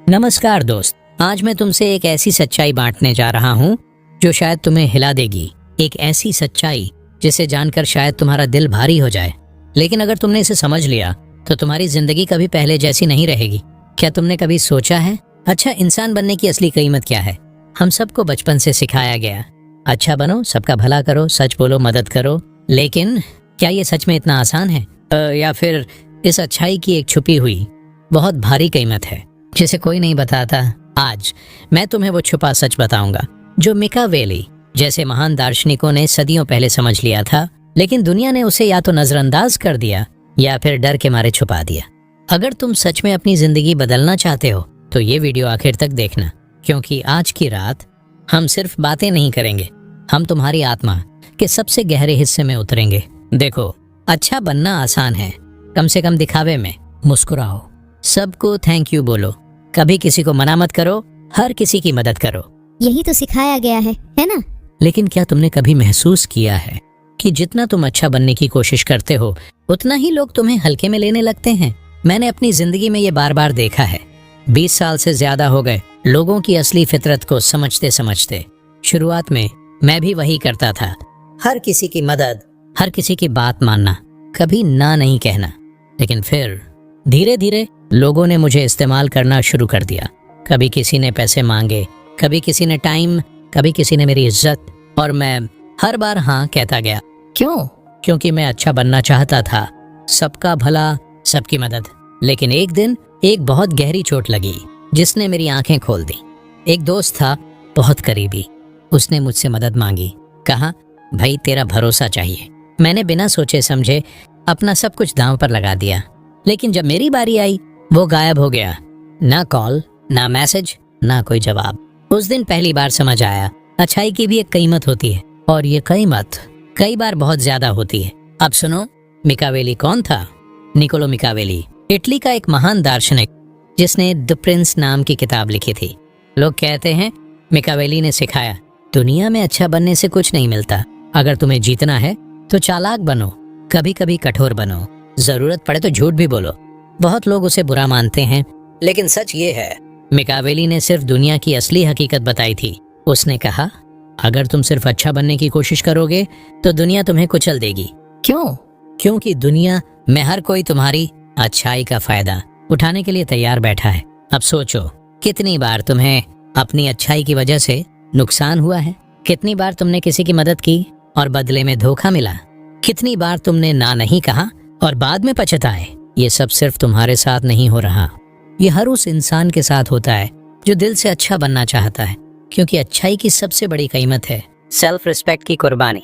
नमस्कार दोस्त, आज मैं तुमसे एक ऐसी सच्चाई बांटने जा रहा हूँ जो शायद तुम्हें हिला देगी। एक ऐसी सच्चाई जिसे जानकर शायद तुम्हारा दिल भारी हो जाए, लेकिन अगर तुमने इसे समझ लिया तो तुम्हारी जिंदगी कभी पहले जैसी नहीं रहेगी। क्या तुमने कभी सोचा है, अच्छा इंसान बनने की असली कीमत क्या है? हम सबको बचपन से सिखाया गया, अच्छा बनो, सबका भला करो, सच बोलो, मदद करो। लेकिन क्या ये सच में इतना आसान है? या फिर इस अच्छाई की एक छुपी हुई बहुत भारी कीमत है जिसे कोई नहीं बताता? आज मैं तुम्हें वो छुपा सच बताऊंगा जो मिकावेली जैसे महान दार्शनिकों ने सदियों पहले समझ लिया था, लेकिन दुनिया ने उसे या तो नजरअंदाज कर दिया या फिर डर के मारे छुपा दिया। अगर तुम सच में अपनी जिंदगी बदलना चाहते हो तो ये वीडियो आखिर तक देखना, क्योंकि आज की रात हम सिर्फ बातें नहीं करेंगे, हम तुम्हारी आत्मा के सबसे गहरे हिस्से में उतरेंगे। देखो, अच्छा बनना आसान है, कम से कम दिखावे में मुस्कुराओ, सबको थैंक यू बोलो, कभी किसी को मना मत करो, हर किसी की मदद करो। यही तो सिखाया गया है ना? लेकिन क्या तुमने कभी महसूस किया है कि जितना तुम अच्छा बनने की कोशिश करते हो उतना ही लोग तुम्हें हल्के में लेने लगते हैं? मैंने अपनी जिंदगी में ये बार बार देखा है। 20 साल से ज्यादा हो गए लोगों की असली फितरत को समझते समझते। शुरुआत में मैं भी वही करता था, हर किसी की मदद, हर किसी की बात मानना, कभी ना नहीं कहना। लेकिन फिर धीरे धीरे लोगों ने मुझे इस्तेमाल करना शुरू कर दिया। कभी किसी ने पैसे मांगे, कभी किसी ने टाइम, कभी किसी ने मेरी इज्जत, और मैं हर बार हाँ कहता गया। क्यों? क्योंकि मैं अच्छा बनना चाहता था, सबका भला, सबकी मदद। लेकिन एक दिन एक बहुत गहरी चोट लगी जिसने मेरी आंखें खोल दी। एक दोस्त था, बहुत करीबी, उसने मुझसे मदद मांगी, कहा भाई तेरा भरोसा चाहिए। मैंने बिना सोचे समझे अपना सब कुछ दांव पर लगा दिया। लेकिन जब मेरी बारी आई वो गायब हो गया, ना कॉल, ना मैसेज, ना कोई जवाब। उस दिन पहली बार समझ आया अच्छाई की भी एक कीमत होती है, और ये कीमत कई बार बहुत ज्यादा होती है। अब सुनो, मिकावेली कौन था? निकोलो मिकावेली, इटली का एक महान दार्शनिक जिसने द प्रिंस नाम की किताब लिखी थी। लोग कहते हैं मिकावेली ने सिखाया दुनिया में अच्छा बनने से कुछ नहीं मिलता, अगर तुम्हें जीतना है तो चालाक बनो, कभी कभी कठोर बनो, जरूरत पड़े तो झूठ भी बोलो। बहुत लोग उसे बुरा मानते हैं, लेकिन सच ये है मिकावेली ने सिर्फ दुनिया की असली हकीकत बताई थी। उसने कहा अगर तुम सिर्फ अच्छा बनने की कोशिश करोगे तो दुनिया तुम्हें कुचल देगी। क्यों? क्योंकि दुनिया में हर कोई तुम्हारी अच्छाई का फायदा उठाने के लिए तैयार बैठा है। अब सोचो, कितनी बार तुम्हें अपनी अच्छाई की वजह से नुकसान हुआ है? कितनी बार तुमने किसी की मदद की और बदले में धोखा मिला? कितनी बार तुमने ना नहीं कहा और बाद में पछताए? ये सब सिर्फ तुम्हारे साथ नहीं हो रहा, ये हर उस इंसान के साथ होता है जो दिल से अच्छा बनना चाहता है, क्योंकि अच्छाई की सबसे बड़ी कीमत है सेल्फ रिस्पेक्ट की कुर्बानी।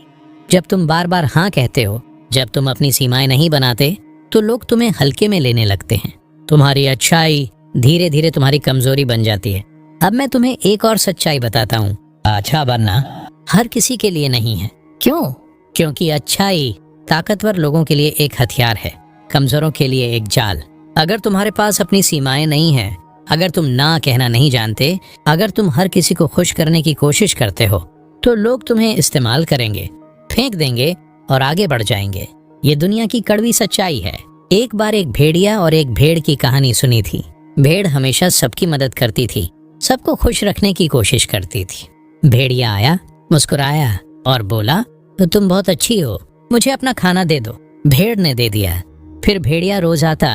जब तुम बार बार हाँ कहते हो, जब तुम अपनी सीमाएं नहीं बनाते, तो लोग तुम्हें हल्के में लेने लगते हैं। तुम्हारी अच्छाई धीरे धीरे तुम्हारी कमजोरी बन जाती है। अब मैं तुम्हें एक और सच्चाई बताता हूँ, अच्छा बनना हर किसी के लिए नहीं है। क्यों? क्योंकि अच्छाई ताकतवर लोगों के लिए एक हथियार है, कमजोरों के लिए एक जाल। अगर तुम्हारे पास अपनी सीमाएं नहीं हैं, अगर तुम ना कहना नहीं जानते, अगर तुम हर किसी को खुश करने की कोशिश करते हो, तो लोग तुम्हें इस्तेमाल करेंगे, फेंक देंगे और आगे बढ़ जाएंगे। ये दुनिया की कड़वी सच्चाई है। एक बार एक भेड़िया और एक भेड़ की कहानी सुनी थी। भेड़ हमेशा सबकी मदद करती थी, सबको खुश रखने की कोशिश करती थी। भेड़िया आया, मुस्कुराया और बोला तो तुम बहुत अच्छी हो, मुझे अपना खाना दे दो। भेड़ ने दे दिया। फिर भेड़िया रोज आता,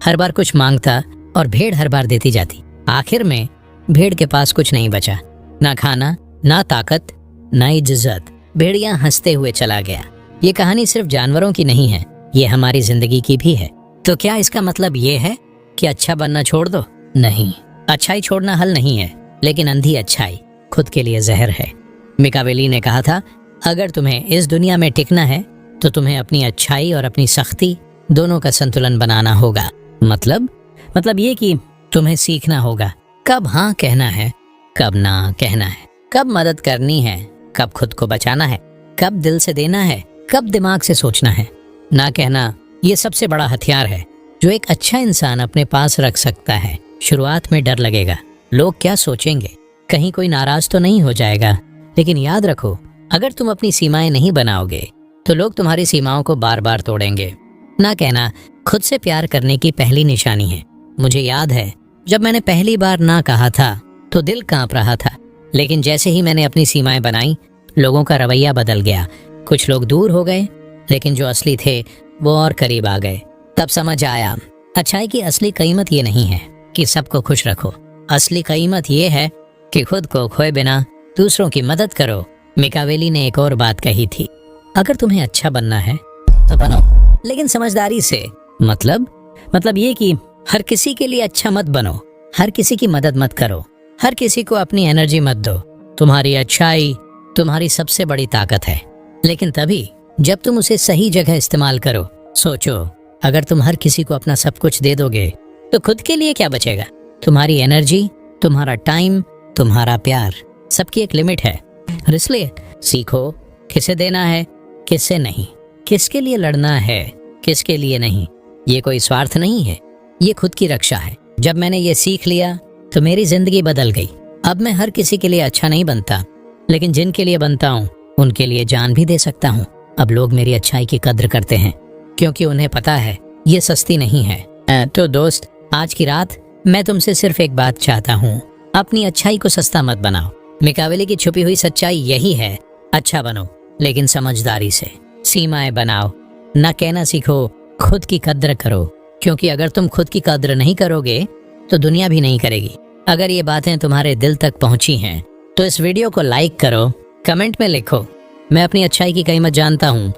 हर बार कुछ मांगता और भेड़ हर बार देती जाती। आखिर में भेड़ के पास कुछ नहीं बचा, ना खाना, ना ताकत, ना इज्जत। भेड़िया हंसते हुए चला गया। ये कहानी सिर्फ जानवरों की नहीं है, ये हमारी जिंदगी की भी है। तो क्या इसका मतलब ये है कि अच्छा बनना छोड़ दो? नहीं, अच्छाई छोड़ना हल नहीं है, लेकिन अंधी अच्छाई खुद के लिए जहर है। मिकावेली ने कहा था अगर तुम्हें इस दुनिया में टिकना है तो तुम्हें अपनी अच्छाई और अपनी सख्ती दोनों का संतुलन बनाना होगा। मतलब ये कि तुम्हें सीखना होगा कब हाँ कहना है, कब ना कहना है, कब मदद करनी है, कब खुद को बचाना है, कब दिल से देना है, कब दिमाग से सोचना है। ना कहना ये सबसे बड़ा हथियार है जो एक अच्छा इंसान अपने पास रख सकता है। शुरुआत में डर लगेगा, लोग क्या सोचेंगे, कहीं कोई नाराज तो नहीं हो जाएगा, लेकिन याद रखो अगर तुम अपनी सीमाएं नहीं बनाओगे तो लोग तुम्हारी सीमाओं को बार बार तोड़ेंगे। ना कहना खुद से प्यार करने की पहली निशानी है। मुझे याद है जब मैंने पहली बार ना कहा था तो दिल कांप रहा था, लेकिन जैसे ही मैंने अपनी सीमाएं बनाई, लोगों का रवैया बदल गया। कुछ लोग दूर हो गए, लेकिन जो असली थे वो और करीब आ गए। तब समझ आया, अच्छाई की असली कीमत ये नहीं है कि सबको खुश रखो। असली कीमत ये है कि खुद को खोए बिना दूसरों की मदद करो। मिकावेली ने एक और बात कही थी, अगर तुम्हें अच्छा बनना है तो बनो, लेकिन समझदारी से। मतलब ये कि हर किसी के लिए अच्छा मत बनो, हर किसी की मदद मत करो, हर किसी को अपनी एनर्जी मत दो। तुम्हारी अच्छाई तुम्हारी सबसे बड़ी ताकत है, लेकिन तभी जब तुम उसे सही जगह इस्तेमाल करो। सोचो, अगर तुम हर किसी को अपना सब कुछ दे दोगे तो खुद के लिए क्या बचेगा? तुम्हारी एनर्जी, तुम्हारा टाइम, तुम्हारा प्यार, सबकी एक लिमिट है। और इसलिए सीखो किसे देना है, किससे नहीं, किसके लिए लड़ना है, किसके लिए नहीं। ये कोई स्वार्थ नहीं है, ये खुद की रक्षा है। जब मैंने ये सीख लिया तो मेरी जिंदगी बदल गई। अब मैं हर किसी के लिए अच्छा नहीं बनता, लेकिन जिनके लिए बनता हूँ उनके लिए जान भी दे सकता हूँ। अब लोग मेरी अच्छाई की कद्र करते हैं, क्योंकि उन्हें पता है ये सस्ती नहीं है। तो दोस्त, आज की रात मैं तुमसे सिर्फ एक बात चाहता हूँ, अपनी अच्छाई को सस्ता मत बनाओ। मिकावेली की छुपी हुई सच्चाई यही है, अच्छा बनो लेकिन समझदारी से। सीमाएं बनाओ, न कहना सीखो, खुद की कद्र करो, क्योंकि अगर तुम खुद की कद्र नहीं करोगे तो दुनिया भी नहीं करेगी। अगर ये बातें तुम्हारे दिल तक पहुंची हैं तो इस वीडियो को लाइक करो, कमेंट में लिखो, मैं अपनी अच्छाई की कीमत जानता हूँ